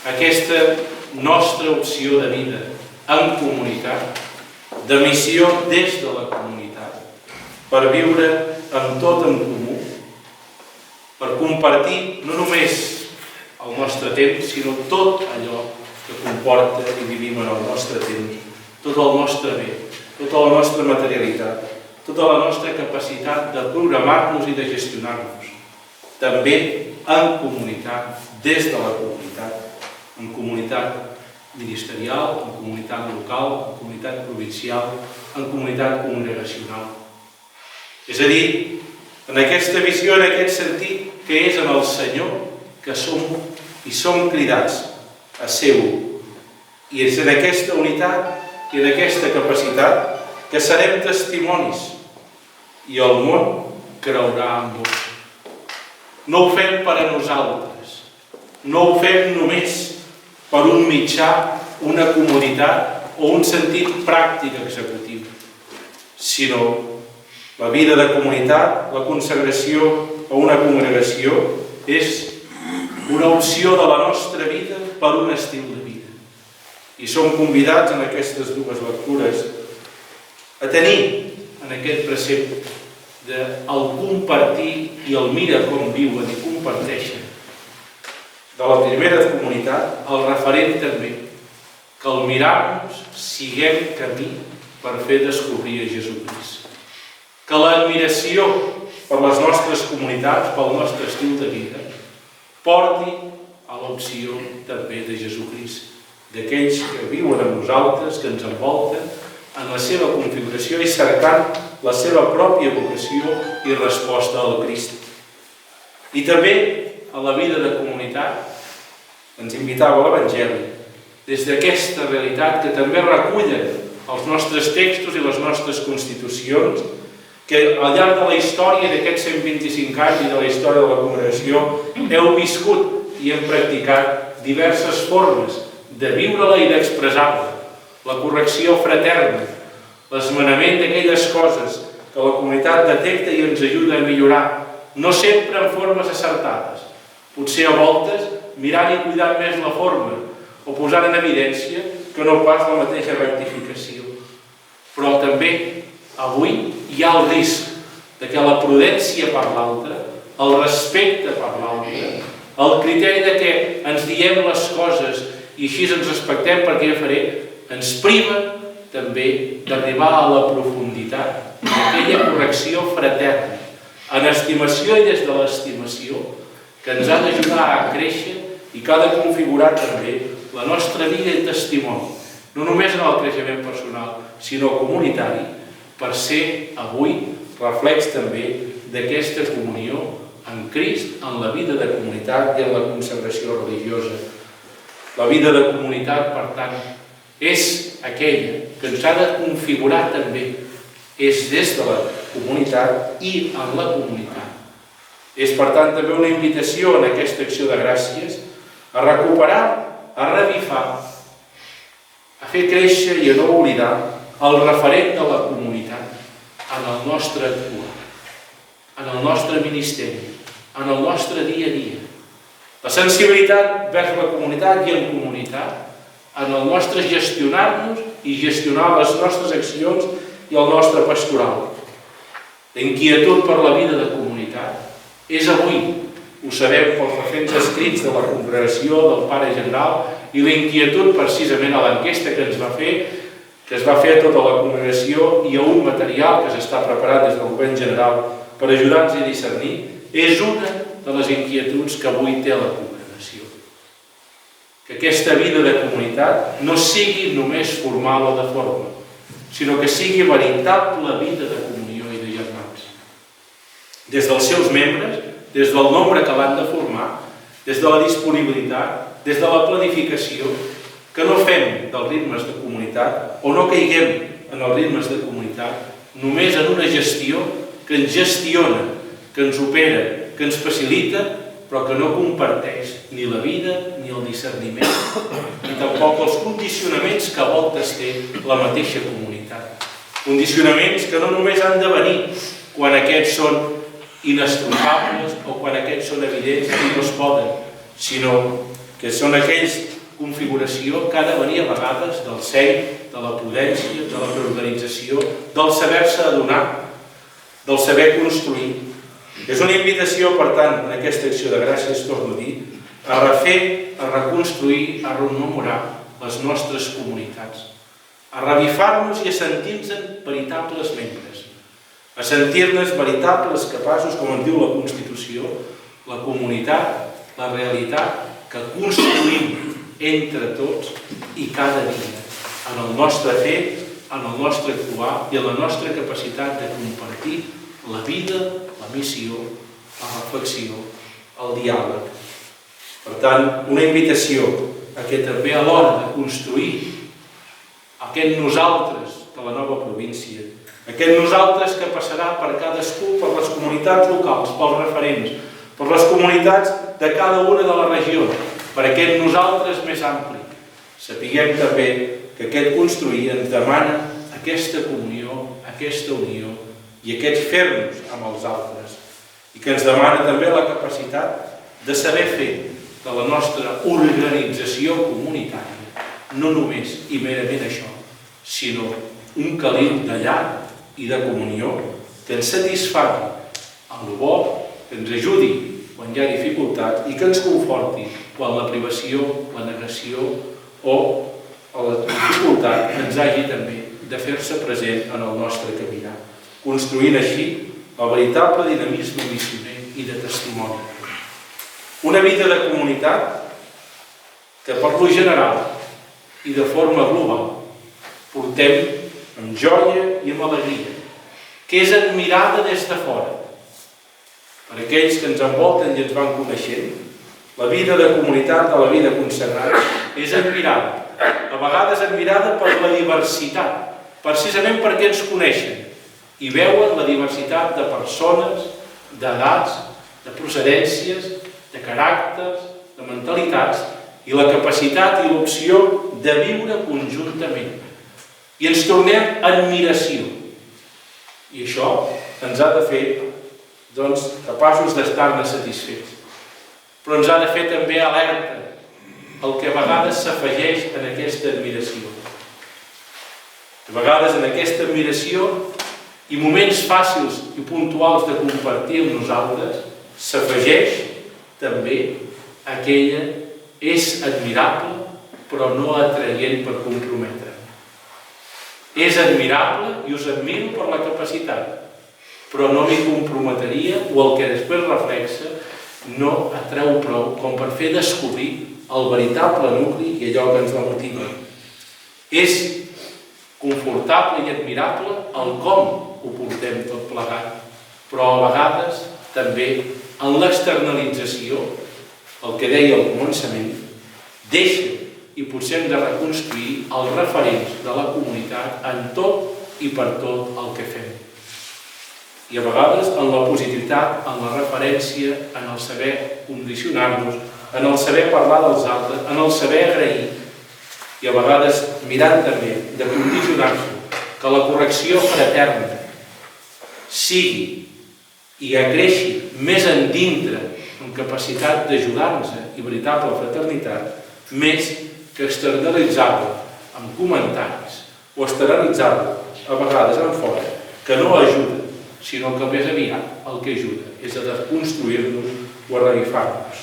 aquesta nostra opció de vida en comunitat, de missió des de la comunitat, per viure amb tot en comú, per compartir no només el nostre temps, sinó tot allò que comporta i vivim en el nostre temps, tot el nostre bé, tota la nostra materialitat, tota la nostra capacitat de programar-nos i de gestionar-nos, també en comunitat, des de la comunitat, en comunitat ministerial, en comunitat local, en comunitat provincial, en comunitat congregacional. És a dir, en aquesta visió, en aquest sentit, que és en el Senyor que som i som cridats a ser-ho. I és en aquesta unitat i en aquesta capacitat que serem testimonis i el món creurà en vos. No ho fem per a nosaltres, no ho fem només per un mitjà, una comoditat o un sentit pràctic executiu, sinó la vida de comunitat, la consagració o una congregació és una opció de la nostra vida per un estil de vida. I som convidats en aquestes dues lectures a tenir en aquest precepte del compartir i el mira com viuen i comparteixen de la primera comunitat, el referent també, que al mirar-nos siguem camí per fer descobrir a Jesucrist. Que l'admiració per les nostres comunitats, pel nostre estil de vida, porti a l'opció també de Jesucrist, d'aquells que viuen amb nosaltres, que ens envolten en la seva configuració i cercant la seva pròpia vocació i resposta al Crist. I també a la vida de comunitat ens invitava l'Evangeli, des d'aquesta realitat que també recullen els nostres textos i les nostres constitucions, que al llarg de la història d'aquests 125 anys i de la història de la congregació heu viscut i hem practicat diverses formes de viure-la i d'expressar-la. La correcció fraterna, l'esmenament d'aquelles coses que la comunitat detecta i ens ajuda a millorar, no sempre en formes acertades. Potser a voltes mirant i cuidant més la forma o posant en evidència que no pas la mateixa rectificació. Però també avui hi ha el risc de que la prudència per l'altre, el respecte per l'altre, el criteri de que ens diem les coses i així ens respectem perquè ja faré, ens priva també d'arribar a la profunditat d'aquella correcció fraterna, en estimació i des de l'estimació, que ens ha d'ajudar a créixer i que ha de configurar també la nostra vida i testimoni, no només en el creixement personal, sinó comunitari, per ser avui reflex també d'aquesta comunió en Crist, en la vida de comunitat i en la consagració religiosa. La vida de comunitat, per tant, és aquella que ens ha de configurar també, és des de la comunitat i en la comunitat. És, per tant, també una invitació en aquesta acció de gràcies a recuperar, a revifar, a fer créixer i a no oblidar el referent de la comunitat en el nostre actuar, en el nostre ministeri, en el nostre dia a dia. La sensibilitat vers la comunitat i en comunitat, en el nostre gestionar-nos i gestionar les nostres accions i el nostre pastoral. L'inquietud per la vida de comunitat és avui, ho sabem pels recents escrits de la congregació del pare general i l'inquietud precisament a l'enquesta que es va fer a tota la congregació i a un material que s'està preparant des del govern general per ajudar-nos a discernir, és una de les inquietuds que avui té la congregació. Que aquesta vida de comunitat no sigui només formal o de forma, sinó que sigui veritable vida de comunió i de germans. Des dels seus membres, des del nombre que l'han de formar, des de la disponibilitat, des de la planificació, que no fem dels ritmes de comunitat o no caiguem en els ritmes de comunitat només en una gestió que ens gestiona, que ens opera, que ens facilita, però que no comparteix ni la vida ni el discerniment, ni tampoc els condicionaments que a voltes té la mateixa comunitat. Condicionaments que no només han de venir quan aquests són inestropables o quan aquests són evidents i no es poden, sinó que són aquells configuració que ha de venir a vegades del seny, de la prudència, de la reorganització, del saber-se adonar, del saber construir. És una invitació, per tant, en aquesta acció de gràcies, torno a dir, a refer, a reconstruir, a rememorar les nostres comunitats, a revifar-nos i a sentir-nos veritables membres, a sentir-nos veritables capaços, com en diu la Constitució, la comunitat, la realitat que construïm entre tots i cada dia, en el nostre fer, en el nostre actuar i en la nostra capacitat de compartir la vida, la missió, la reflexió, el diàleg. Per tant, una invitació a que també a l'hora de construir aquest nosaltres de la nova província, aquest nosaltres que passarà per cadascú, per les comunitats locals, pels referents, per les comunitats de cada una de les regions, per aquest nosaltres més ampli. Sapiguem també que aquest construir ens demana aquesta comunió, aquesta unió i aquest fer-nos amb els altres, i que ens demana també la capacitat de saber fer de la nostra organització comunitària no només i merament això, sinó un caliu de llar i de comunió que ens satisfagui en el bo, que ens ajudi quan hi ha dificultat i que ens conforti quan la privació, la negació o la dificultat ens hagi també de fer-se present en el nostre caminar, construint així el veritable dinamisme missioner i de testimoni. Una vida de comunitat que per lo general i de forma global portem amb joia i amb alegria, que és admirada des de fora. Per aquells que ens envolten i ens van coneixent, la vida de comunitat, de la vida consagrada, és admirada. A vegades admirada per la diversitat, precisament perquè ens coneixen i veuen la diversitat de persones, d'edats, de procedències, de caràcters, de mentalitats i la capacitat i l'opció de viure conjuntament. I ens tornem admiració. I això ens ha de fer capaços d'estar-ne satisfets. Però ens ha de fer també alerta el que a vegades s'afegeix en aquesta admiració. A vegades en aquesta admiració i moments fàcils i puntuals de compartir amb nosaltres s'afegeix també aquella és admirable però no atraient per comprometre. És admirable i us admiro per la capacitat, però no m'hi comprometria o el que després reflexa no atreu prou com per fer descobrir el veritable nucli i allò que ens la motiva. És confortable i admirable el com ho portem tot plegat, però a vegades també en l'externalització, el que deia al començament, deixa i potser hem de reconstruir els referents de la comunitat en tot i per tot el que fem. I a vegades en la positivitat, en la referència, en el saber condicionar-nos, en el saber parlar dels altres, en el saber agrair, i a vegades mirant també de condicionar-se, que la correcció fraterna sigui i creixi més endintre en capacitat d'ajudar-nos i veritable fraternitat, més que externalitzar-la amb comentaris o externalitzar-la a vegades en fora, que no ajuda, sinó que més aviat el que ajuda és a desconstruir-nos o a revifar-nos.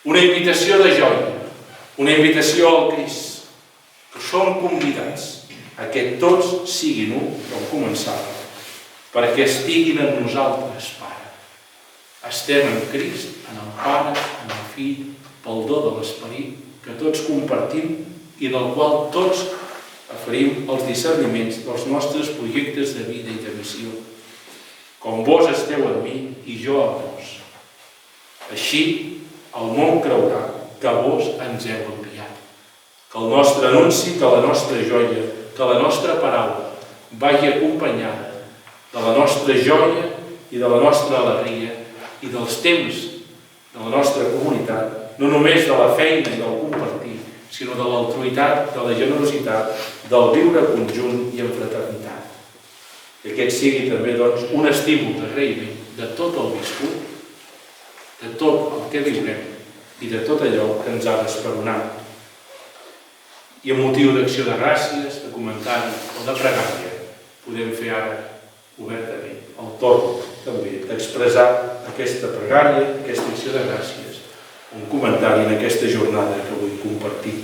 Una invitació de joia, una invitació al Crist, que som convidats a que tots siguin un, com començava, perquè estiguin en nosaltres, Pare. Estem en Crist, en el Pare, en el Fill, pel do de l'Esperit, que tots compartim i del qual tots oferim els discerniments dels nostres projectes de vida i de missió. Com vos esteu en mi i jo a vos. Així el món creurà que vos ens heu enviat. Que el nostre anunci, que la nostra joia, que la nostra paraula vagi acompanyada de la nostra joia i de la nostra alegria i dels temps de la nostra comunitat, no només de la feina i del compartir, sinó de l'altruïtat, de la generositat, del viure conjunt i en fraternitat. Que aquest sigui també, doncs, un estímul d'agraïment de tot el viscut, de tot el que viurem i de tot allò que ens ha d'esperonar. I amb motiu d'acció de gràcies, de comentari o de pregària, podem fer ara obertament el torn també d'expressar aquesta pregària, aquesta acció de gràcies, un comentari en aquesta jornada que vull compartir.